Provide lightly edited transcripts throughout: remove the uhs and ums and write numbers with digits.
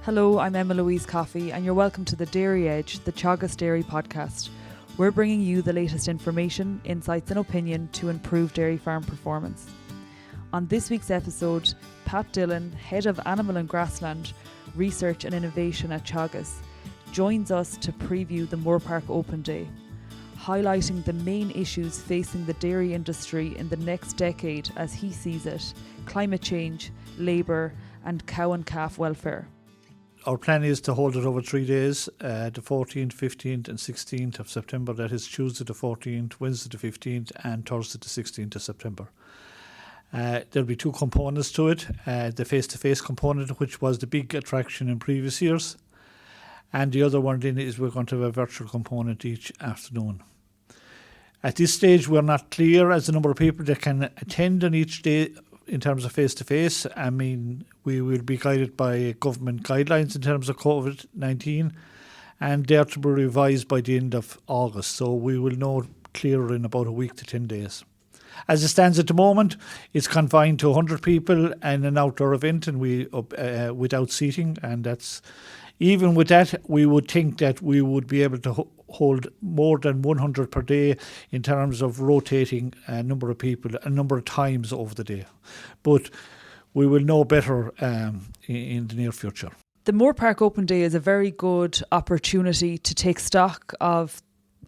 Hello, I'm Emma-Louise Coffey and you're welcome to the Dairy Edge, the Teagasc Dairy podcast. We're bringing you the latest information, insights and opinion to improve dairy farm performance. On this week's episode, Pat Dillon, Head of Animal and Grassland Research and Innovation at Teagasc, joins us to preview the Moorepark Open Day, highlighting the main issues facing the dairy industry in the next decade as he sees it: climate change, labour and cow and calf welfare. Our plan is to hold it over 3 days, the 14th, 15th and 16th of September. That is Tuesday the 14th, Wednesday the 15th and Thursday the 16th of September. There'll be two components to it. The face-to-face component, which was the big attraction in previous years. And the other one then is we're going to have a virtual component each afternoon. At this stage, we're not clear as the number of people that can attend on each day in terms of face-to-face. I mean, we will be guided by government guidelines in terms of COVID-19, and they're to be revised by the end of August. So we will know clearer in about a week to 10 days. As it stands at the moment, it's confined to 100 people and an outdoor event, and without seating. And that's even with that, we would think that we would be able to hold more than 100 per day in terms of rotating a number of people a number of times over the day. But we will know better in the near future. The Moorepark Open Day is a very good opportunity to take stock of,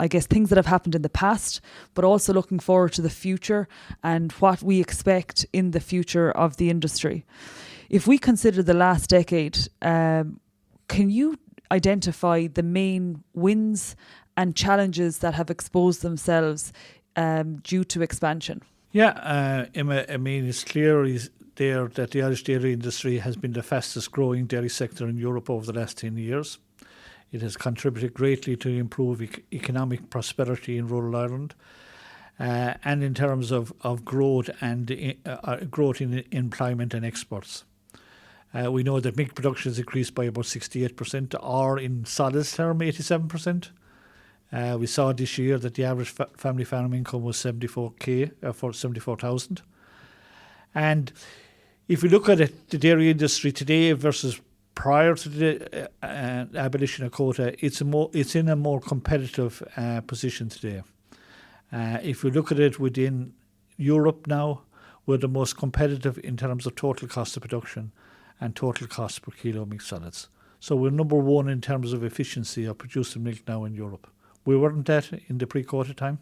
I guess, things that have happened in the past, but also looking forward to the future and what we expect in the future of the industry. If we consider the last decade, can you identify the main wins and challenges that have exposed themselves due to expansion? Yeah, Emma, I mean, it's clear there that the Irish dairy industry has been the fastest growing dairy sector in Europe over the last 10 years. It has contributed greatly to improve economic prosperity in rural Ireland, and in terms of growth and growth in employment and exports. We know that milk production has increased by about 68%, or in solids term, 87%. We saw this year that the average family farm income was 74,000. And if we look at it, the dairy industry today versus prior to the abolition of quota, it's in a more competitive position today. If we look at it within Europe now, we're the most competitive in terms of total cost of production and total cost per kilo of milk solids. So we're number one in terms of efficiency of producing milk now in Europe. We weren't that in the pre-quota time.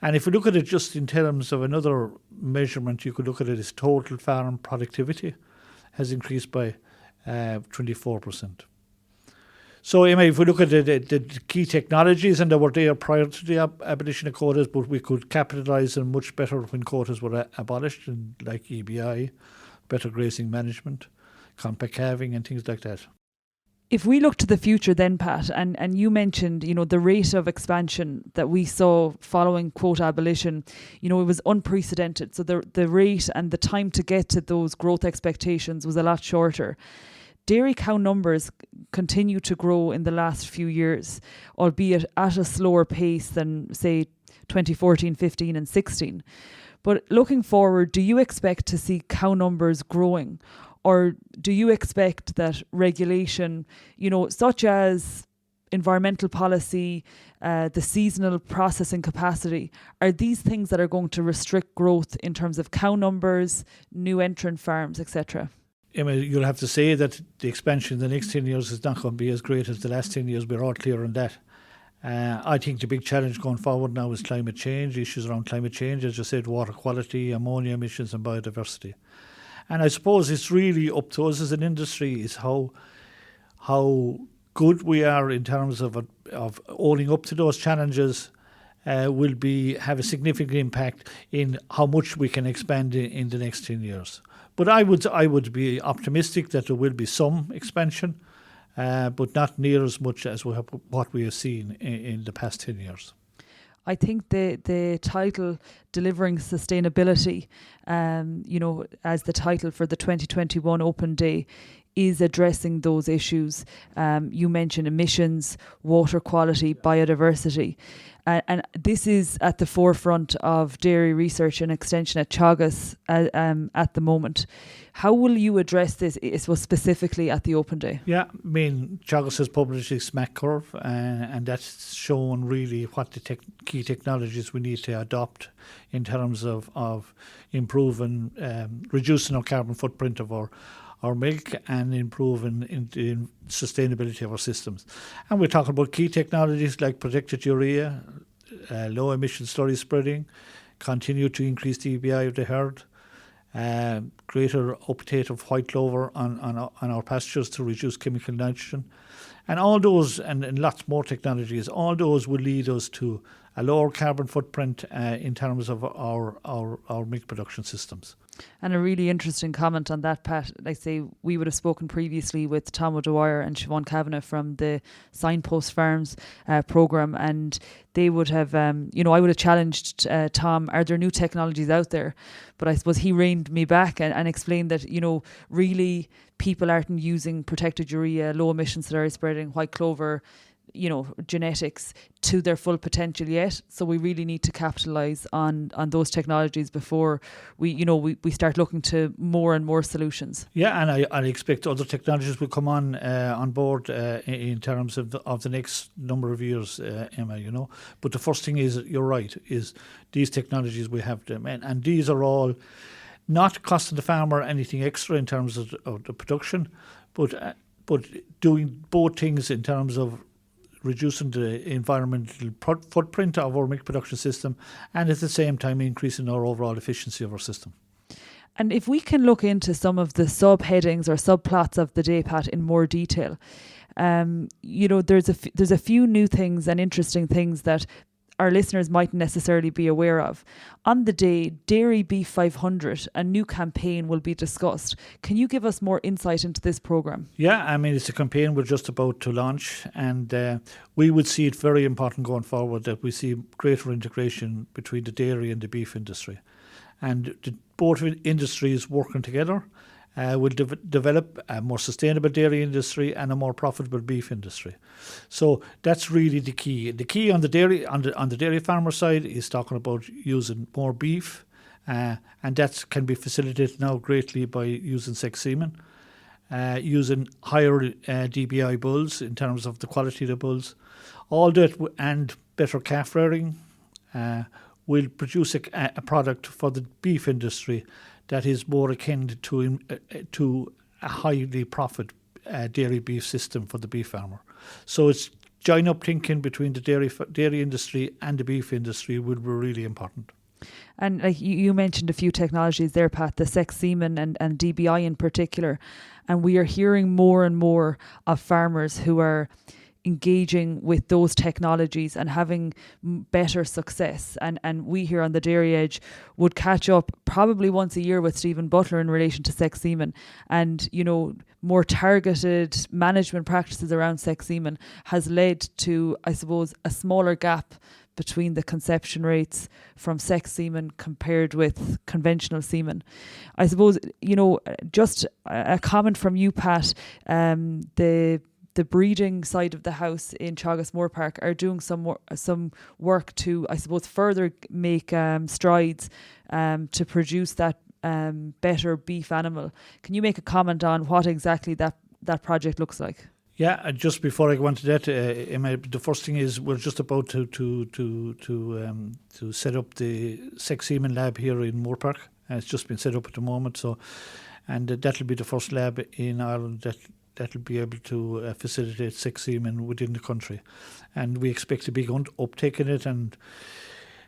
And if we look at it just in terms of another measurement, you could look at it as total farm productivity has increased by 24%. So if we look at the key technologies, and they were there prior to the abolition of quotas, but we could capitalise on much better when quotas were abolished, and like EBI, better grazing management, compact calving and things like that. If we look to the future then, Pat, and you mentioned, the rate of expansion that we saw following quota abolition, it was unprecedented. So the rate and the time to get to those growth expectations was a lot shorter. Dairy cow numbers continue to grow in the last few years, albeit at a slower pace than, say, 2014, 15 and 16. But looking forward, do you expect to see cow numbers growing? Or do you expect that regulation, such as environmental policy, the seasonal processing capacity, are these things that are going to restrict growth in terms of cow numbers, new entrant farms, etc.? You'll have to say that the expansion in the next 10 years is not going to be as great as the last 10 years. We're all clear on that. I think the big challenge going forward now is climate change, issues around climate change, as you said, water quality, ammonia emissions and biodiversity. And I suppose it's really up to us as an industry is how good we are in terms of owning up to those challenges will have a significant impact in how much we can expand in the next 10 years. But I would be optimistic that there will be some expansion, but not near as much as what we have seen in the past 10 years. I think the title, Delivering Sustainability, as the title for the 2021 Open Day, is addressing those issues. You mentioned emissions, water quality, biodiversity. and this is at the forefront of dairy research and extension at Teagasc at the moment. How will you address this, I suppose, specifically at the Open Day? Yeah, I mean, Teagasc has published its SMAC curve, and that's shown really what the key technologies we need to adopt in terms of improving, reducing our carbon footprint of our milk and improving in sustainability of our systems. And we're talking about key technologies like protected urea, low emission slurry spreading, continue to increase the EBI of the herd, greater uptake of white clover on our pastures to reduce chemical nitrogen. And all those, and lots more technologies, all those will lead us to a lower carbon footprint in terms of our milk production systems. And a really interesting comment on that, Pat. Like say, we would have spoken previously with Tom O'Dwyer and Siobhan Kavanagh from the Signpost Farms programme, and they would have, I would have challenged Tom, are there new technologies out there? But I suppose he reined me back and explained that, really people aren't using protected urea, low emission slurry spreading, white clover, genetics to their full potential yet. So we really need to capitalise on those technologies before we start looking to more and more solutions. Yeah, and I expect other technologies will come on board in terms of the next number of years, Emma. But the first thing is, you're right, is these technologies we have them, and these are all not costing the farmer anything extra in terms of the production, but doing both things in terms of reducing the environmental footprint of our milk production system and at the same time increasing our overall efficiency of our system. And if we can look into some of the subheadings or subplots of the day, Pat, in more detail, there's a few new things and interesting things that our listeners mightn't necessarily be aware of. On the day, Dairy Beef 500, a new campaign will be discussed. Can you give us more insight into this programme? Yeah, I mean, it's a campaign we're just about to launch, and we would see it very important going forward that we see greater integration between the dairy and the beef industry. And both industries working together will develop a more sustainable dairy industry and a more profitable beef industry. So that's really the key. The key on the dairy farmer side is talking about using more beef, and that can be facilitated now greatly by using sex semen, using higher DBI bulls in terms of the quality of the bulls. All that and better calf rearing will produce a product for the beef industry that is more akin to a highly profit dairy beef system for the beef farmer. So it's join up thinking between the dairy industry and the beef industry will be really important. And like you mentioned a few technologies there, Pat, the sex semen and DBI in particular. And we are hearing more and more of farmers who are engaging with those technologies and having better success. And we here on the Dairy Edge would catch up probably once a year with Stephen Butler in relation to sex semen. And, more targeted management practices around sex semen has led to, I suppose, a smaller gap between the conception rates from sex semen compared with conventional semen. I suppose, just a comment from you, Pat, the breeding side of the house in Teagasc Moorepark are doing some work to, I suppose, further make strides to produce that better beef animal. Can you make a comment on what exactly that project looks like? Yeah, just before I go on to that, the first thing is we're just about to set up the sex semen lab here in Moorepark. It's just been set up at the moment, and that'll be the first lab in Ireland that'll be able to facilitate sex semen within the country, and we expect a big uptake in it. And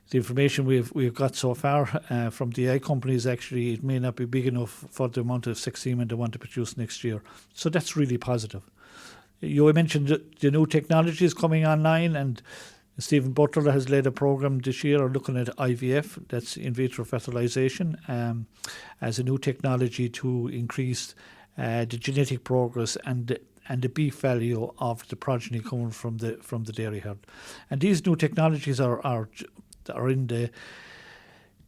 the information we've got so far from the AI companies, actually, it may not be big enough for the amount of sex semen they want to produce next year. So that's really positive. You mentioned the new technologies coming online, and Stephen Butler has led a program this year looking at IVF, that's in vitro fertilization, as a new technology to increase the genetic progress and the beef value of the progeny coming from the dairy herd. And these new technologies are in the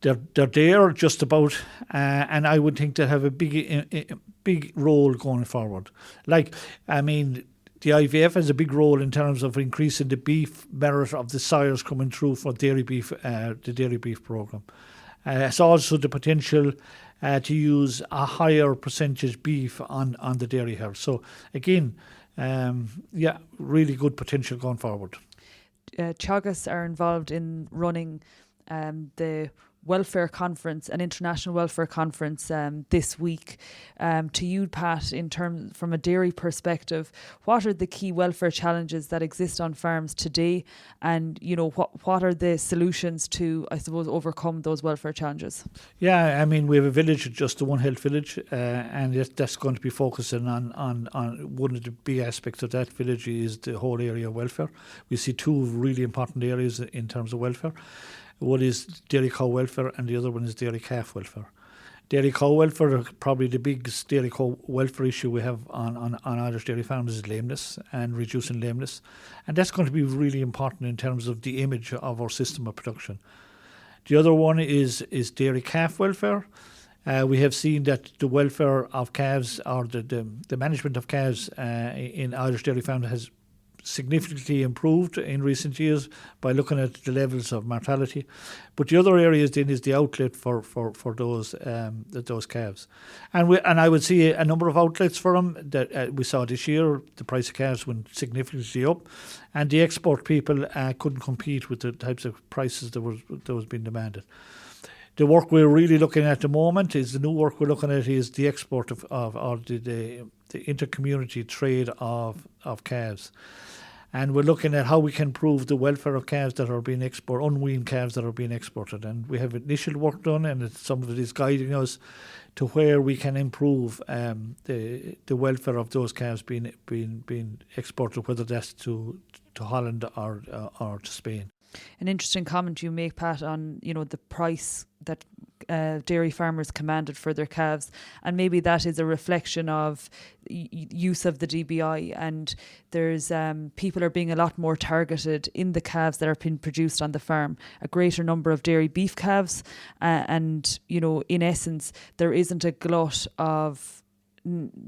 they're there just about, and I would think they have a big role going forward. Like, I mean, the IVF has a big role in terms of increasing the beef merit of the sires coming through for dairy beef, the dairy beef programme. It's also the potential to use a higher percentage beef on the dairy herd. So again, really good potential going forward. Teagasc are involved in running the welfare conference, an international welfare conference this week. To you, Pat, from a dairy perspective, what are the key welfare challenges that exist on farms today, and what are the solutions to, I suppose, overcome those welfare challenges? Yeah, I mean, we have a village, just the One Health village, and that's going to be focusing on one of the big aspects of that village is the whole area of welfare. We see two really important areas in terms of welfare. One is dairy cow welfare and the other one is dairy calf welfare. Dairy cow welfare, probably the biggest dairy cow welfare issue we have on Irish dairy farms is lameness and reducing lameness. And that's going to be really important in terms of the image of our system of production. The other one is dairy calf welfare. We have seen that the welfare of calves, or the management of calves in Irish dairy farms has significantly improved in recent years by looking at the levels of mortality. But the other areas then is the outlet for those calves. And I would see a number of outlets for them that we saw this year. The price of calves went significantly up, and the export people couldn't compete with the types of prices that was being demanded. The work we're really looking at the moment is the export or the inter-community trade of calves. And we're looking at how we can improve the welfare of calves that are being exported, unweaned calves that are being exported. And we have initial work done, and some of it is guiding us to where we can improve the welfare of those calves being exported, whether that's to Holland or to Spain. An interesting comment you make, Pat, on the price that dairy farmers commanded for their calves, and maybe that is a reflection of use of the DBI, and there's people are being a lot more targeted in the calves that are being produced on the farm, a greater number of dairy beef calves, and in essence there isn't a glut of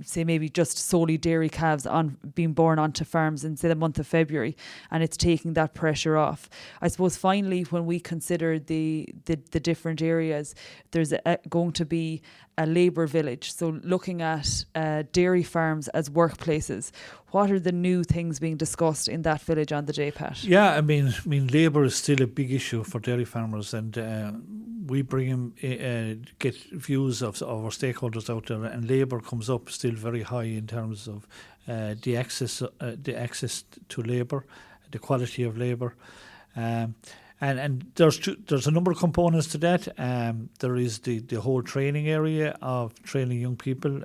say maybe just solely dairy calves on being born onto farms in say the month of February, and it's taking that pressure off. I suppose finally, when we consider the different areas, there's going to be a labour village. So looking at dairy farms as workplaces, what are the new things being discussed in that village on the day, Pat? Yeah, I mean, labour is still a big issue for dairy farmers, and we bring in, get views of our stakeholders out there, and labour comes up still very high in terms of the access to labour, the quality of labour. And there's a number of components to that. There is the whole training area of training young people,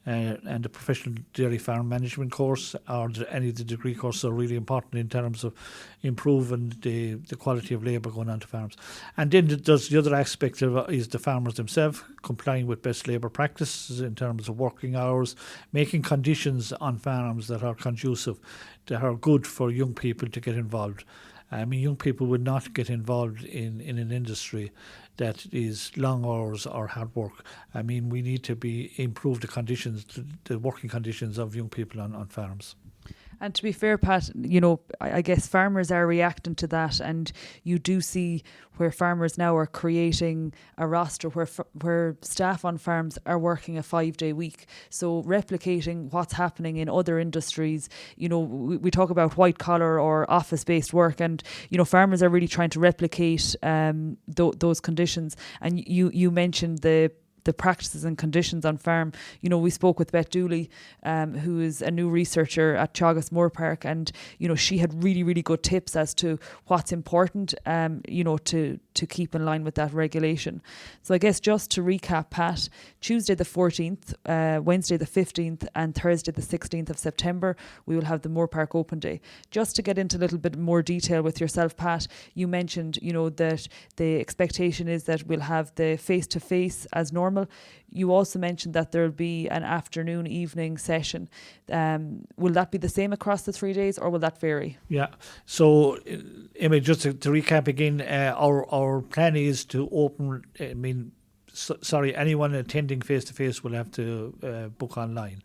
and the professional dairy farm management course, or any of the degree courses are really important in terms of improving the quality of labour going onto farms. And then there's the other aspect of is the farmers themselves complying with best labour practices in terms of working hours, making conditions on farms that are conducive, that are good for young people to get involved. I mean, young people would not get involved in an industry that is long hours or hard work. I mean, we need to improve the conditions, the working conditions of young people on farms. And to be fair, Pat, I guess farmers are reacting to that, and you do see where farmers now are creating a roster where staff on farms are working a 5-day week. So replicating what's happening in other industries, we talk about white collar or office based work, and farmers are really trying to replicate those conditions. And you mentioned the practices and conditions on farm. We spoke with Beth Dooley, who is a new researcher at Teagasc Moorepark, and she had really, really good tips as to what's important, to keep in line with that regulation. So I guess just to recap, Pat, Tuesday the 14th, Wednesday the 15th, and Thursday the 16th of September, we will have the Moorepark Open Day. Just to get into a little bit more detail with yourself, Pat, you mentioned, that the expectation is that we'll have the face-to-face as normal. You also mentioned that there'll be an afternoon, evening session. Will that be the same across the 3 days, or will that vary? Yeah. So, Emma, just to recap again, our plan is to open. Anyone attending face to face will have to book online,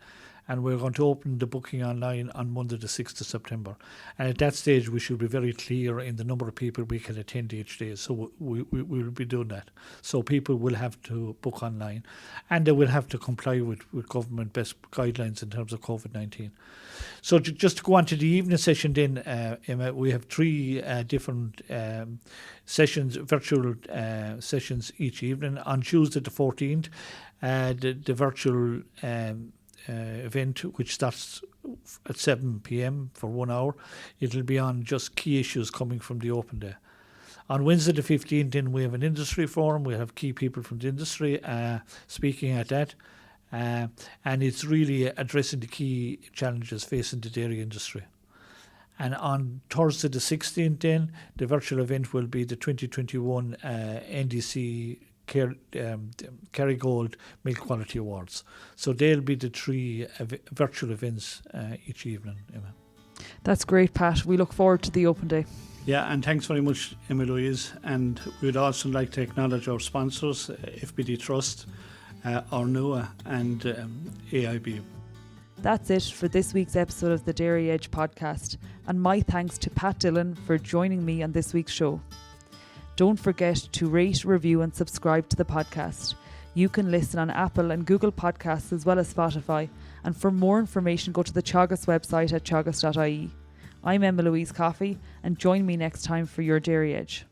and we're going to open the booking online on Monday the 6th of September. And at that stage we should be very clear in the number of people we can attend each day, so we will be doing that. So people will have to book online, and they will have to comply with government best guidelines in terms of COVID-19. So just to go on to the evening session then, Emma, we have 3 different sessions, virtual sessions each evening. On Tuesday the 14th, the virtual event, which starts at 7 p.m. for 1 hour, it'll be on just key issues coming from the Open Day. On Wednesday the 15th, then we have an industry forum. We have key people from the industry speaking at that. And it's really addressing the key challenges facing the dairy industry. And on Thursday the 16th then, the virtual event will be the 2021 NDC Kerrygold Milk Quality Awards. So they'll be the 3 virtual events each evening, Emma. That's great, Pat. We look forward to the Open Day. Yeah, and thanks very much, Emma-Louise. And we'd also like to acknowledge our sponsors, FBD Trust, Ornua and AIB. That's it for this week's episode of the Dairy Edge podcast, and my thanks to Pat Dillon for joining me on this week's show. Don't forget to rate, review and subscribe to the podcast. You can listen on Apple and Google Podcasts as well as Spotify, and for more information go to the Teagasc website at teagasc.ie. I'm Emma-Louise Coffey, and join me next time for your Dairy Edge.